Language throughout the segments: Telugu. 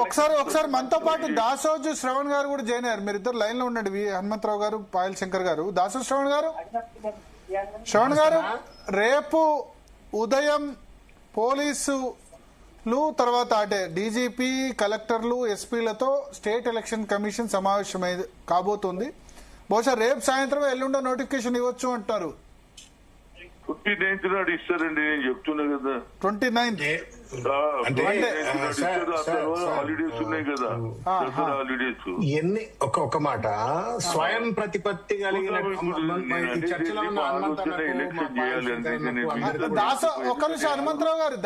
ఒకసారి మనతో పాటు దాసోజు శ్రవణ్ గారు కూడా జాయిన్ అయ్యారు. మీరు ఇద్దరు లైన్ లో ఉండండి. హనుమంతరావు గారు, పాయల్ శంకర్ గారు. దాసోజు శ్రవణ్ గారు, రేపు ఉదయం పోలీసులు తర్వాత అంటే డీజీపీ, కలెక్టర్లు, ఎస్పీలతో స్టేట్ ఎలక్షన్ కమిషన్ సమావేశం కాబోతుంది. బహుశా రేపు సాయంత్రం ఎల్లుండో నోటిఫికేషన్ ఇవ్వచ్చు అంటారు. 29th నాడు ఇస్తారండి, నేను చెప్తున్నా కదా. 29th హాలిడేస్ ఉన్నాయి కదా, హాలిడేస్. ఎన్ని ఒక మాట స్వయం ప్రతిపత్తి కలిగిన హనుమంతరావు గారు,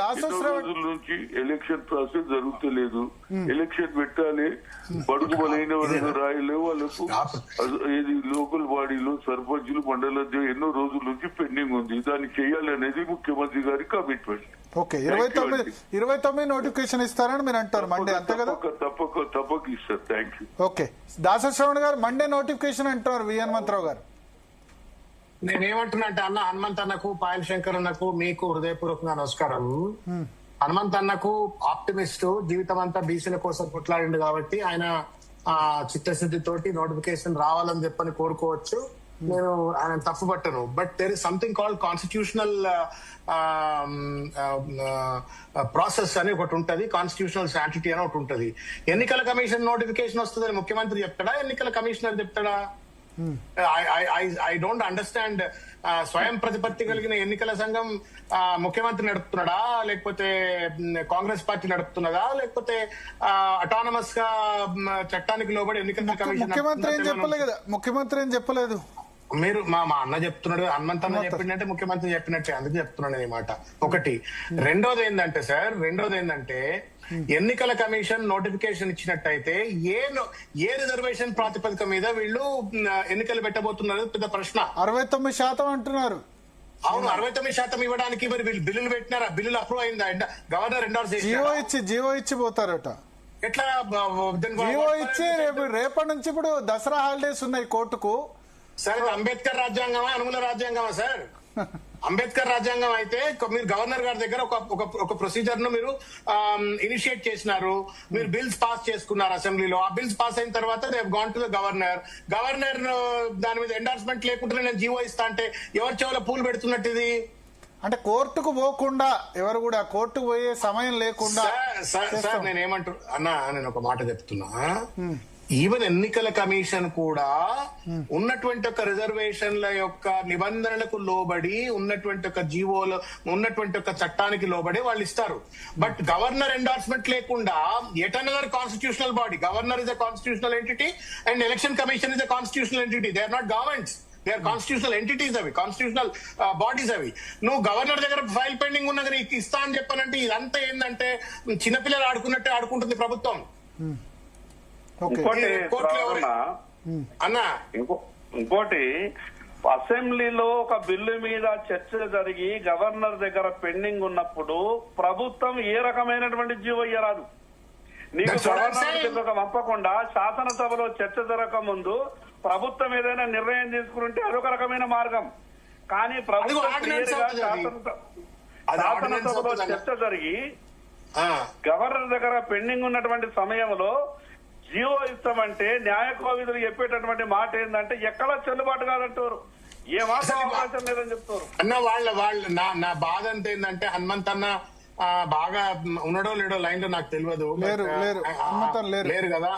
రోజుల నుంచి ఎలక్షన్ ప్రాసెస్ జరుగుతలేదు. ఎలక్షన్ పెట్టాలి, బడుగు బలైన వాళ్ళకు రాయలే, వాళ్ళకు ఇది లోకల్ బాడీలు, సర్పంచులు, మండల ఎన్నో రోజుల నుంచి పెండింగ్ ఉంది. దాన్ని చేయాలి అనేది ముఖ్యమంత్రి గారి కమిట్మెంట్. ఓకే, 29 నోటిఫికేషన్ ఇస్తారని మీరు అంటారు మండే, అంతే కదా? తప్పక ఇస్తారు. Thank you. ఓకే, దాసశ్రవణ్ గారు మండే నోటిఫికేషన్ అంటారు వి హనుమంతరావు గారు. నేనేమంటున్నా అంటే అన్న, హనుమంత్ అన్నకు, పాయల్ శంకర్ అన్నకు మీకు హృదయపూర్వకంగా నమస్కారం. హనుమంత్ అన్నకు ఆప్టిమిస్ట్, జీవితం అంతా బీసీల కోసం కొట్లాడిండు కాబట్టి ఆయన చిత్తశుద్ధితోటి నోటిఫికేషన్ రావాలని చెప్పని కోరుకోవచ్చు. నేను ఆయన తప్పు పట్టను. But there is something called constitutional process అని ఒకటి ఉంటది, కాన్స్టిట్యూషనల్ శాంటిటీ అని ఒకటి ఉంటది. ఎన్నికల కమిషన్ నోటిఫికేషన్ వస్తుందని ముఖ్యమంత్రి చెప్తాడా, ఎన్నికల కమిషనర్ చెప్తాడా? I don't understand. స్వయం ప్రతిపత్తి కలిగిన ఎన్నికల సంఘం ముఖ్యమంత్రి నడుపుతున్నాడా, లేకపోతే కాంగ్రెస్ పార్టీ నడుపుతున్నదా, లేకపోతే అటానమస్ గా చట్టానికి లోబడి ఎన్నికల కమిషన్? ముఖ్యమంత్రి ఏం చెప్పలేదు. మీరు మా అన్న చెప్తున్నాడు, హనుమంత్ అన్న చెప్పిందంటే ముఖ్యమంత్రి చెప్పినట్టే, అందుకు చెప్తున్నాను ఈ మాట. ఒకటి. రెండోది ఏంటంటే ఎన్నికల కమిషన్ నోటిఫికేషన్ ఇచ్చినట్టయితే ఏ రిజర్వేషన్ ప్రాతిపదిక మీద వీళ్ళు ఎన్నికలు పెట్టబోతున్నారు పెద్ద ప్రశ్న. 69% అంటున్నారు. అవును, 69% ఇవ్వడానికి మరి వీళ్ళు బిల్లులు పెట్టినారా? బిల్లులు అప్రూవ్ అయిందా? గవర్నర్ ఎండోర్స్ చేసి జీవో ఇచ్చి పోతారట. ఎట్లా జీవో ఇచ్చి రేపటి నుంచి ఇప్పుడు దసరా హాలిడేస్ ఉన్నాయి కోర్టుకు. Sir, Ambedkar రాజ్యాంగమా, అనుమూల రాజ్యాంగమా sir? అంబేద్కర్ రాజ్యాంగం అయితే మీరు గవర్నర్ గారి దగ్గర ఒక ప్రొసీజర్ ను మీరు ఇనిషియేట్ చేసినారు, మీరు బిల్స్ పాస్ చేసుకున్నారు అసెంబ్లీలో. ఆ బిల్స్ పాస్ అయిన తర్వాత రేపు గాన్ టు ద గవర్నర్ దాని మీద ఎండార్స్మెంట్ లేకుండా నేను జీవో ఇస్తా అంటే ఎవరి చెవుల పూలు పెడుతున్నట్టు ఇది? అంటే కోర్టుకు పోకుండా ఎవరు కూడా కోర్టుకు పోయే సమయం లేకుండా. సార్ నేనేమంటారు అన్నా, నేను ఒక మాట చెప్తున్నా. ఈవెన్ ఎన్నికల కమిషన్ కూడా ఉన్నటువంటి ఒక రిజర్వేషన్ల యొక్క నిబంధనలకు లోబడి, ఉన్నటువంటి ఒక జీవోలో ఉన్నటువంటి ఒక చట్టానికి లోబడి వాళ్ళు ఇస్తారు. బట్ గవర్నర్ ఎండార్స్మెంట్ లేకుండా at another constitutional body, governor is a constitutional entity and election commission is a constitutional entity. They are not governments, they are constitutional entities. అవి కాన్స్టిట్యూషనల్ బాడీస్. అవి నువ్వు గవర్నర్ దగ్గర ఫైల్ పెండింగ్ ఉన్నది నీకు ఇస్తా అని చెప్పానంటే ఇదంతా ఏంటంటే చిన్నపిల్లలు ఆడుకున్నట్టే ఆడుకుంటుంది ప్రభుత్వం. ఇంకోటి, అసెంబ్లీలో ఒక బిల్లు మీద చర్చ జరిగి గవర్నర్ దగ్గర పెండింగ్ ఉన్నప్పుడు ప్రభుత్వం ఏ రకమైనటువంటి జీవో ఇయ్యరాదు. నీకు గవర్నర్ పంపకుండా శాసనసభలో చర్చ జరగక ముందు ప్రభుత్వం ఏదైనా నిర్ణయం తీసుకుంటే అదొక రకమైన మార్గం. కానీ ప్రభుత్వం శాసనసభలో చర్చ జరిగి గవర్నర్ దగ్గర పెండింగ్ ఉన్నటువంటి సమయంలో జీవో ఇస్తామంటే న్యాయ కోవిదులు చెప్పేటటువంటి మాట ఏంటంటే ఎక్కడ చెల్లుబాటు కాదంటారు, ఏ మాత్రం అవకాశం లేదని చెప్తారు. అన్న వాళ్ళ నా బాధ అంతా ఏంటంటే హనుమంత్ అన్న బాగా ఉన్నాడో లేడో లైన్ లో నాకు తెలియదు, లేరు కదా.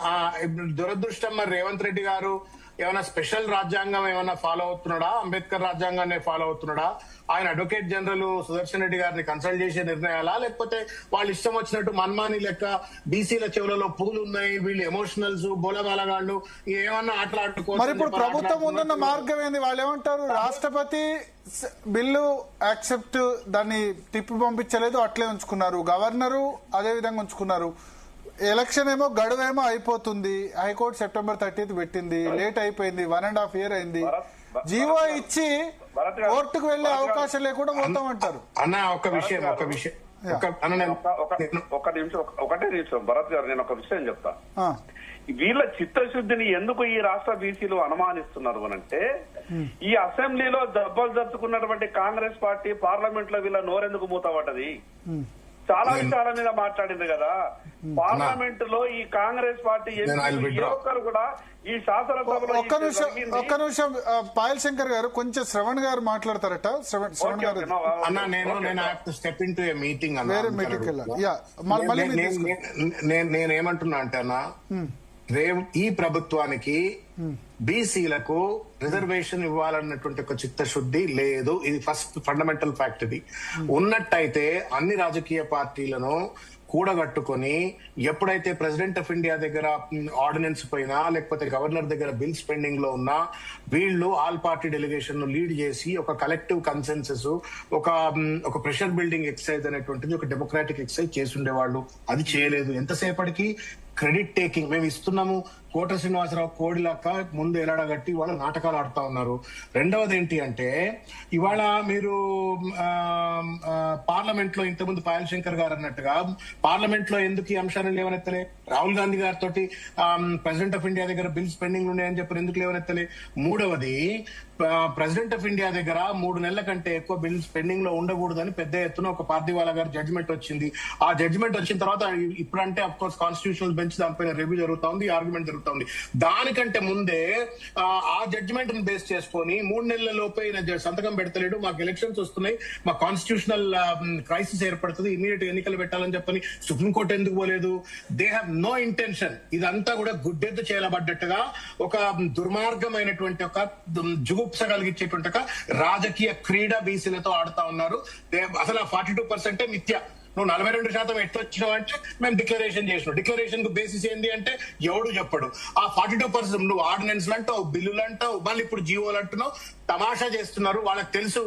దురదృష్టం. మరి రేవంత్ రెడ్డి గారు ఏమైనా స్పెషల్ రాజ్యాంగం ఏమైనా ఫాలో అవుతున్నాడా, అంబేద్కర్ రాజ్యాంగాన్ని ఫాలో అవుతున్నాడా? ఆయన అడ్వకేట్ జనరల్ సుదర్శన్ రెడ్డి గారిని కన్సల్ట్ చేసే నిర్ణయాలా, లేకపోతే వాళ్ళు ఇష్టం వచ్చినట్టు మన్మాని లెక్క బీసీల చెవులలో పూలు ఉన్నాయి, వీళ్ళు ఎమోషనల్స్, బోలబాలగాళ్ళు ఏమన్నా ఆటలు ఆడుకోవచ్చు? మరి ఇప్పుడు ప్రభుత్వం ముందున్న మార్గం ఏంది? వాళ్ళు ఏమంటారు, రాష్ట్రపతి బిల్లు యాక్సెప్ట్ దాన్ని తిప్పి పంపించలేదు, అట్లే ఉంచుకున్నారు. గవర్నరు అదే విధంగా ఉంచుకున్నారు. ఎలక్షన్ ఏమో గడువేమో అయిపోతుంది. హైకోర్టు September 30th పెట్టింది, లేట్ అయిపోయింది, 1.5 years అయింది. జీవో ఇచ్చి కోర్టుకు వెళ్లే అవకాశం లేకుండా పోతాం అంటారు. అన్న ఒకటే నిమిషం భరత్ గారు, నేను ఒక విషయం చెప్తా. వీళ్ళ చిత్తశుద్ధిని ఎందుకు ఈ రాష్ట్ర బీసీలు అనుమానిస్తున్నారు అనంటే, ఈ అసెంబ్లీలో దెబ్బలు జరుపుకున్నటువంటి కాంగ్రెస్ పార్టీ పార్లమెంట్ లో వీళ్ళ నోరెందుకు మూతపడ్డది? చాలా విషయాల మీద మాట్లాడింది కదా. పార్లమెంట్ లో ఈ కాంగ్రెస్ పార్టీ ఏ ఒక్కరు కూడా ఈ శాసనసభలో ఒక్క నిమిషం పాయల్ శంకర్ గారు, కొంచెం శ్రవణ్ గారు మాట్లాడతారట. శ్రవణ్ గారు అన్నా, నేను step in to A meeting అన్న, వేరే మీటింగ్ వెళ్ళాలి. నేనేమంటున్నా అంటే అన్న, ఈ ప్రభుత్వానికి బీసీలకు రిజర్వేషన్ ఇవ్వాలన్నటువంటి ఒక చిత్తశుద్ధి లేదు. ఇది ఫస్ట్ ఫండమెంటల్ ఫ్యాక్ట్. ఇది ఉన్నట్టయితే అన్ని రాజకీయ పార్టీలను కూడగట్టుకొని ఎప్పుడైతే ప్రెసిడెంట్ ఆఫ్ ఇండియా దగ్గర ఆర్డినెన్స్ పోయినా, లేకపోతే గవర్నర్ దగ్గర బిల్స్ పెండింగ్ లో ఉన్నా, వీళ్ళు ఆల్ పార్టీ డెలిగేషన్ ను లీడ్ చేసి ఒక కలెక్టివ్ కన్సెన్సస్, ఒక ప్రెషర్ బిల్డింగ్ ఎక్సర్సైజ్ అనేటువంటిది ఒక డెమోక్రాటిక్ ఎక్సర్సైజ్ చేసి ఉండేవాళ్ళు. అది చేయలేదు. ఎంతసేపటికి క్రెడిట్ టేకింగ్. మేము ఇస్తున్నాము, కోట శ్రీనివాసరావు కోడిలక్క ముందు ఎలాడగట్టి వాళ్ళు నాటకాలు ఆడుతా ఉన్నారు. రెండవది ఏంటి అంటే, ఇవాళ మీరు పార్లమెంట్ లో ఇంతకుముందు పాయల్ శంకర్ గారు అన్నట్టుగా పార్లమెంట్ లో ఎందుకు ఈ అంశాన్ని లేవనెత్తలే? రాహుల్ గాంధీ గారితో ప్రెసిడెంట్ ఆఫ్ ఇండియా దగ్గర బిల్స్ పెండింగ్ ఉన్నాయని చెప్పి ఎందుకు లేవనెత్తలే? మూడవది, ప్రెసిడెంట్ ఆఫ్ ఇండియా దగ్గర 3 నెలల కంటే ఎక్కువ బిల్స్ పెండింగ్ లో ఉండకూడదని పెద్ద ఎత్తున ఒక పార్దీవాలా గారి జడ్జిమెంట్ వచ్చింది. ఆ జడ్జిమెంట్ వచ్చిన తర్వాత ఇప్పుడంటే అఫ్ కోర్స్ కాన్స్టిట్యూషనల్ బెంచ్ దానిపైన రివ్యూ జరుగుతా ఉంది, ఆర్గ్యుమెంట్ జరుగుతుంది. దానికంటే ముందే ఆ జడ్జిమెంట్ ని బేస్ చేసుకొని 3 నెలల లోపే సంతకం పెడతలేడు, మాకు ఎలక్షన్స్ వస్తున్నాయి, మా కాన్స్టిట్యూషనల్ క్రైసిస్ ఏర్పడుతుంది, ఇమీడియట్ ఎన్నికలు పెట్టాలని చెప్పని సుప్రీంకోర్టు ఎందుకు పోలేదు? They have no intention. ఇదంతా కూడా గుడ్డెద్దు చేయబడ్డట్టుగా ఒక దుర్మార్గమైనటువంటి ఒక జుగుప్స కలిగించేటువంటి ఒక రాజకీయ క్రీడ బీసీలతో ఆడుతా ఉన్నారు. అసలు 42% మిథ్య. నువ్వు 42% ఎట్లొచ్చినావు అంటే మేము డిక్లరేషన్ చేసినావు. డిక్లరేషన్ కు బేసిస్ ఏంది అంటే ఎవడు చెప్పడు. ఆ 42% నువ్వు ఆర్డినెన్స్ అంటావు, బిల్లులు అంటావు, మళ్ళీ ఇప్పుడు జీవోలు అంటున్నావు. తమాషా చేస్తున్నారు. వాళ్ళకి తెలుసు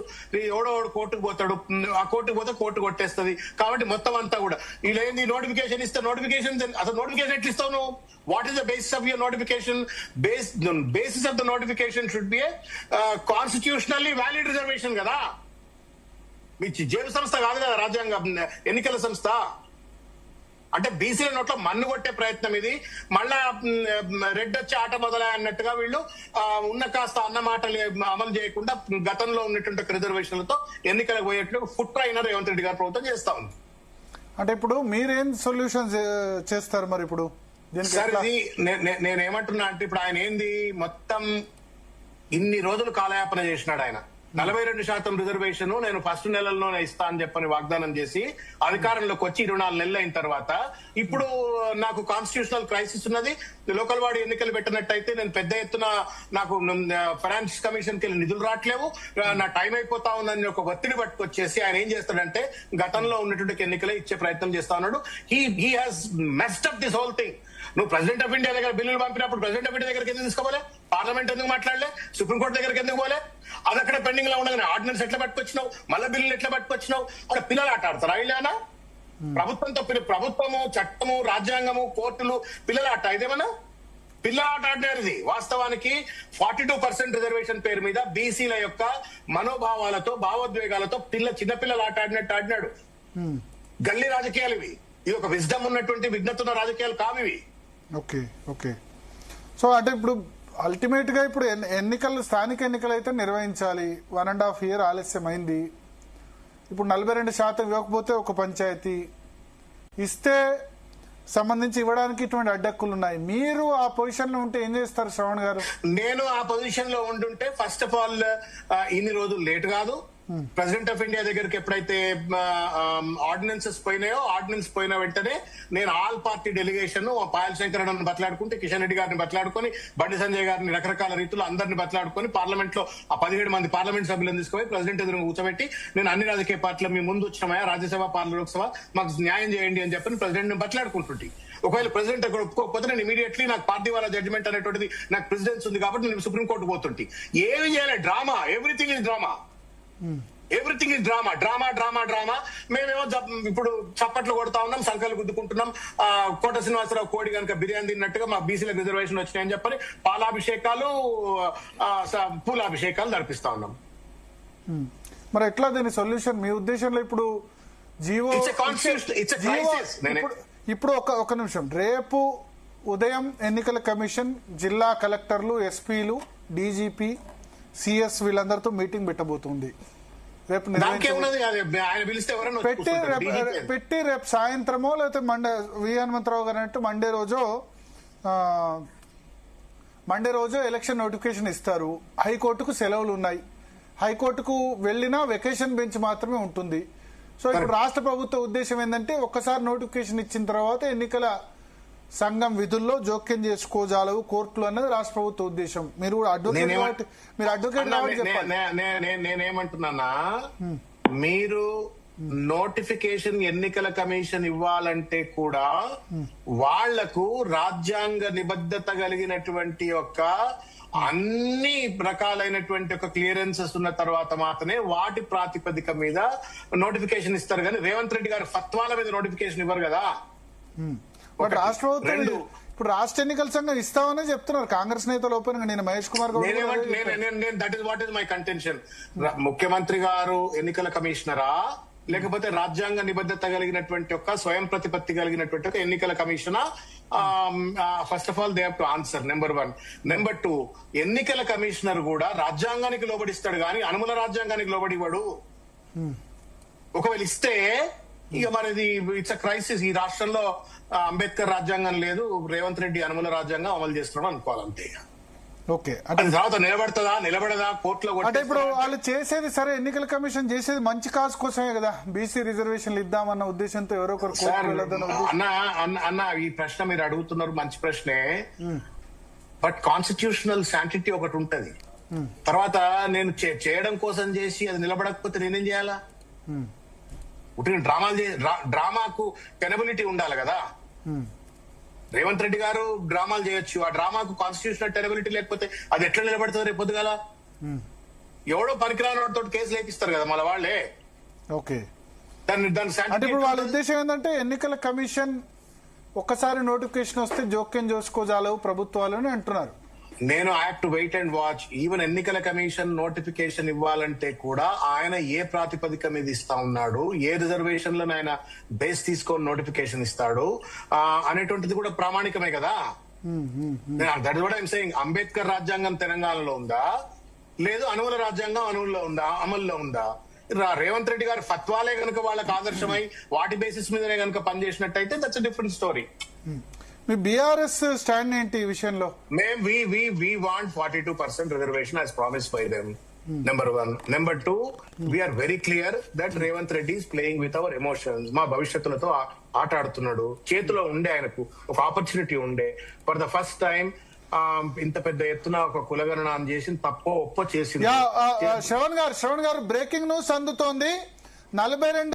ఎవడో కోర్టుకు పోతాడు, ఆ కోర్టుకు పోతే కోర్టు కొట్టేస్తుంది. కాబట్టి మొత్తం అంతా కూడా ఇలా ఏంది, నోటిఫికేషన్ ఇస్తే నోటిఫికేషన్ అసలు నోటిఫికేషన్ ఎట్లా ఇస్తావు నువ్వు? What is the basis of your notification? Basis of the notification should be A constitutionally valid reservation కదా. మీ జైలు సంస్థ కాదు కదా రాజ్యాంగ ఎన్నికల సంస్థ. అంటే బీసీల నోట్లో మన్ను కొట్టే ప్రయత్నం ఇది. మళ్ళా రెడ్ వచ్చి ఆట మొదలై అన్నట్టుగా వీళ్ళు ఉన్న కాస్త అన్న మాటలు అమలు చేయకుండా గతంలో ఉన్నటువంటి రిజర్వేషన్లతో ఎన్నికలకు పోయేట్లు ఫుట్ ట్రైనర్ రేవంత్ రెడ్డి గారు ప్రభుత్వం చేస్తా ఉంది. అంటే ఇప్పుడు మీరేం సొల్యూషన్ చేస్తారు మరి ఇప్పుడు? సార్, ఇది నేనేమంటున్నా అంటే, ఇప్పుడు ఆయన ఏంది మొత్తం ఇన్ని రోజులు కాలయాపన చేసినాడు. ఆయన 42% రిజర్వేషన్ నేను ఫస్ట్ నెలల్లోనే ఇస్తా అని చెప్పని వాగ్దానం చేసి అధికారంలోకి వచ్చి 24 నెలలు అయిన తర్వాత ఇప్పుడు నాకు కాన్స్టిట్యూషనల్ క్రైసిస్ ఉన్నది, లోకల్ బాడీ ఎన్నికలు పెట్టినట్టయితే నేను పెద్ద ఎత్తున నాకు ఫైనాన్స్ కమిషన్ కి నిధులు రావట్లేవు, నా టైం అయిపోతా ఉందని ఒక ఒత్తిడి పట్టుకొచ్చేసి ఆయన ఏం చేస్తాడంటే గతంలో ఉన్నటువంటి ఎన్నికలే ఇచ్చే ప్రయత్నం చేస్తా ఉన్నాడు. He has messed up this whole thing. నువ్వు ప్రెసిడెంట్ ఆఫ్ ఇండియా దగ్గర బిల్లులు పంపినప్పుడు ప్రెసిడెంట్ ఆఫ్ ఇండియా దగ్గరికి ఎందుకు తీసుకోవాలి? పార్లమెంట్ ఎందుకు మాట్లాడలే? సుప్రీంకోర్టు దగ్గరికి ఎందుకు పోలే? అది అక్కడ పెండింగ్ లో ఉండగానే ఆర్డినెన్స్ ఎట్లా పట్టుకొచ్చినావు? మళ్ళీ బిల్లులు ఎట్లా పట్టుకొచ్చినావు? అక్కడ పిల్లలు ఆట ఆడతారా? ఇలానా ప్రభుత్వంతో? ప్రభుత్వము, చట్టము, రాజ్యాంగము, కోర్టులు పిల్లల ఆట ఇదేమన్నా? పిల్లల ఆట ఆడినారు. ఇది వాస్తవానికి 42% రిజర్వేషన్ పేరు మీద బీసీల యొక్క మనోభావాలతో, భావోద్వేగాలతో చిన్నపిల్లలు ఆట ఆడినట్టు ఆడినాడు. గల్లీ రాజకీయాలు ఇవి. ఇది ఒక విజ్డమ్ ఉన్నటువంటి విఘ్నతున్న రాజకీయాలు కావు ఇవి. Okay okay. సో అంటే ఇప్పుడు అల్టిమేట్ గా ఇప్పుడు ఎన్నికలు, స్థానిక ఎన్నికలు అయితే నిర్వహించాలి. 1.5 year ఆలస్యం అయింది. ఇప్పుడు 42% ఇవ్వకపోతే ఒక పంచాయతీ ఇస్తే సంబంధించి ఇవ్వడానికి ఇటువంటి అడ్డక్కులు ఉన్నాయి. మీరు ఆ పొజిషన్ లో ఉంటే ఏం చేస్తారు శ్రవణ్ గారు? నేను ఆ పొజిషన్ లో ఉంటుంటే ఫస్ట్ ఆఫ్ ఆల్ ఇన్ని రోజులు లేట్ కాదు. ప్రెసిడెంట్ ఆఫ్ ఇండియా దగ్గరికి ఎప్పుడైతే ఆర్డినెన్సెస్ పోయినాయో, ఆర్డినెన్స్ పోయిన వెంటనే నేను all party delegation Payal Shankar అని బతలాడుకుంటే, కిషన్ రెడ్డి గారిని బతలాడుకొని, బండి సంజయ్ గారిని రకరకాల రీతిలో అందరిని బతలాడుకొని పార్లమెంట్ లో ఆ 17 మంది పార్లమెంట్ సభ్యులను తీసుకుపోయి ప్రెసిడెంట్ ఎదురు కూర్చోబెట్టి నేను అన్ని రాజకీయ పార్టీల మీ ముందు వచ్చినామయ్యా, రాజ్యసభ, లోక్సభ మాకు న్యాయం చేయండి అని చెప్పి ప్రెసిడెంట్ బతలాడుకుంటుంటే, ఒకవేళ ప్రెసిడెంట్ అక్కడ ఒప్పుకోకపోతే నేను ఇమీడియట్లీ నాకు పార్దీవాలా జడ్జిమెంట్ అనేటువంటిది నాకు ప్రెసిడెన్స్ ఉంది కాబట్టి నేను సుప్రీంకోర్టు పోతుంటే ఏమి చేయాలి? Drama. Everything is drama. Everything is drama, drama, drama, drama. మేమేమో ఇప్పుడు చప్పట్లు కొడతా ఉన్నాం, సంఖ్యలు గుద్దుకుంటున్నాం. కోట శ్రీనివాసరావు కోడి కనుక బిర్యానీ తిన్నట్టుగా మా బీసీలకు రిజర్వేషన్ వచ్చినాయని చెప్పని పాలాభిషేకాలు, పూలాభిషేకాలు నడిపిస్తా ఉన్నాం. మరి ఎట్లా దీని సొల్యూషన్ మీ ఉద్దేశంలో? ఇప్పుడు జీవో ఇప్పుడు ఒక నిమిషం. రేపు ఉదయం ఎన్నికల కమిషన్ జిల్లా కలెక్టర్లు, ఎస్పీలు, డీజీపీ, సిఎస్ వీళ్ళందరితో మీటింగ్ పెట్టబోతుంది. రేపు దానికేమున్నది ఆయన పిలిస్తే ఎవరైనా వచ్చి కూర్చుంటారు. DGP. పెట్టి రేపు సాయంత్రమో లేకపోతే వి హనుమంతరావు గారు అన్నట్టు మండే రోజు ఎలక్షన్ నోటిఫికేషన్ ఇస్తారు. హైకోర్టుకు సెలవులు ఉన్నాయి. హైకోర్టుకు వెళ్ళినా వెకేషన్ బెంచ్ మాత్రమే ఉంటుంది. సో ఇప్పుడు రాష్ట్ర ప్రభుత్వ ఉద్దేశం ఏంటంటే ఒక్కసారి నోటిఫికేషన్ ఇచ్చిన తర్వాత ఎన్నికల సంఘం విధుల్లో జోక్యం చేసుకోజాలవు కోర్టులు అన్నది రాష్ట్ర ప్రభుత్వ ఉద్దేశం. మీరు కూడా అడ్వకేట్ కాబట్టి నేనేమంటున్నానా, మీరు నోటిఫికేషన్ ఎన్నికల కమిషన్ ఇవ్వాలంటే కూడా వాళ్లకు రాజ్యాంగ నిబద్ధత కలిగినటువంటి ఒక అన్ని రకాలైనటువంటి ఒక క్లియరెన్సెస్ ఉన్న తర్వాత మాత్రమే వాటి ప్రాతిపదిక మీద నోటిఫికేషన్ ఇస్తారు. కానీ రేవంత్ రెడ్డి గారు ఫత్వాల మీద నోటిఫికేషన్ ఇవ్వరు కదా. బట్ రాష్ట్ర ప్రభుత్వం ఇప్పుడు రాష్ట్ర ఎన్నికల సంఘం ఇస్తామని చెప్తున్నారు కాంగ్రెస్ నేతలు ఓపెన్ గా. నేను Mahesh Kumar that is what is my contention. ముఖ్యమంత్రి గారు ఎన్నికల కమిషనరా లేకపోతే రాజ్యాంగ నిబద్ధత కలిగినటువంటి ఒక స్వయం ప్రతిపత్తి కలిగినటువంటి ఒక ఎన్నికల commissioner? First of all they have to answer. Number 1. Number 2, ఎన్నికల కమిషనర్ కూడా రాజ్యాంగానికి లోబడిస్తాడు కానీ అనుమల రాజ్యాంగానికి లోబడివాడు. ఒకవేళ ఇస్తే ఇక మనది ఇట్స్ అ క్రైసిస్. ఈ రాష్ట్రంలో అంబేద్కర్ రాజ్యాంగం లేదు, రేవంత్ రెడ్డి అనుమల రాజ్యాంగం అమలు చేస్తున్నాడు అనుకోవాలంతే. ఓకే, తర్వాత నిలబడదా కోర్టులో? అంటే ఇప్పుడు వాళ్ళు చేసేది సరే, ఎన్నికల కమిషన్ చేసేది మంచి కాజ్ కోసమే కదా. బీసీ రిజర్వేషన్లు ఇద్దామన్న ఉద్దేశంతో ఎవరో ఒకరు అన్న ఈ ప్రశ్న మీరు అడుగుతున్నారు, మంచి ప్రశ్నే. బట్ కాన్స్టిట్యూషనల్ శాంటిటీ ఒకటి ఉంటది. తర్వాత నేను చేయడం కోసం చేసి అది నిలబడకపోతే నేనేం చేయాలా? డ్రామాకు టెనబిలిటీ ఉండాలి కదా. రేవంత్ రెడ్డి గారు డ్రామాలు చేయొచ్చు, ఆ డ్రామాకు కాన్స్టిట్యూషనల్ టెనబిలిటీ లేకపోతే అది ఎట్లా నిలబడుతుంది రేపు పొద్దుగాల? ఎవడో పనికిరాని తోటి కేసులు వేపిస్తారు కదా మళ్ళీ వాళ్ళే. ఓకే, దాని అంటే ఇప్పుడు వాళ్ళ ఉద్దేశం ఏంటంటే ఎన్నికల కమిషన్ ఒక్కసారి నోటిఫికేషన్ వస్తే జోక్యం చేసుకోజాలవు ప్రభుత్వాలు అని అంటున్నారు. నేను I have to wait and watch. Even ఎన్నికల కమిషన్ నోటిఫికేషన్ ఇవ్వాలంటే కూడా ఆయన ఏ ప్రాతిపదిక మీద ఇస్తా ఉన్నాడు, ఏ రిజర్వేషన్లను ఆయన బేస్ తీసుకొని నోటిఫికేషన్ ఇస్తాడు అనేటువంటిది కూడా ప్రామాణికమే కదా. That is what I'm saying. Ambedkar రాజ్యాంగం తెలంగాణలో ఉందా, లేదు అనుమల రాజ్యాంగం అమల్లో ఉందా? రేవంత్ రెడ్డి గారు ఫత్వాలే కనుక వాళ్ళకి ఆదర్శమై వాటి బేసిస్ మీదనే కనుక పనిచేసినట్టయితే దట్స్ అ డిఫరెంట్ స్టోరీ. మీ బీఆర్ఎస్ స్టాండ్ ఏంటి ఈ విషయంలో? We want 42% reservation as promised by them. Number 1. Number 2, we are very clear that Revanth Reddy is playing with our emotions. మా భవిష్యత్తులతో ఆట ఆడుతున్నాడు. చేతిలో ఉండే ఆయనకు ఒక ఆపర్చునిటీ ఉండే. ఫర్ ద ఫస్ట్ టైం ఇంత పెద్ద ఎత్తున ఒక కులగణన చేసి తప్పో ఒప్పో చేసింది. శ్రవణ్ గారు బ్రేకింగ్ న్యూస్ అందుతోంది. 42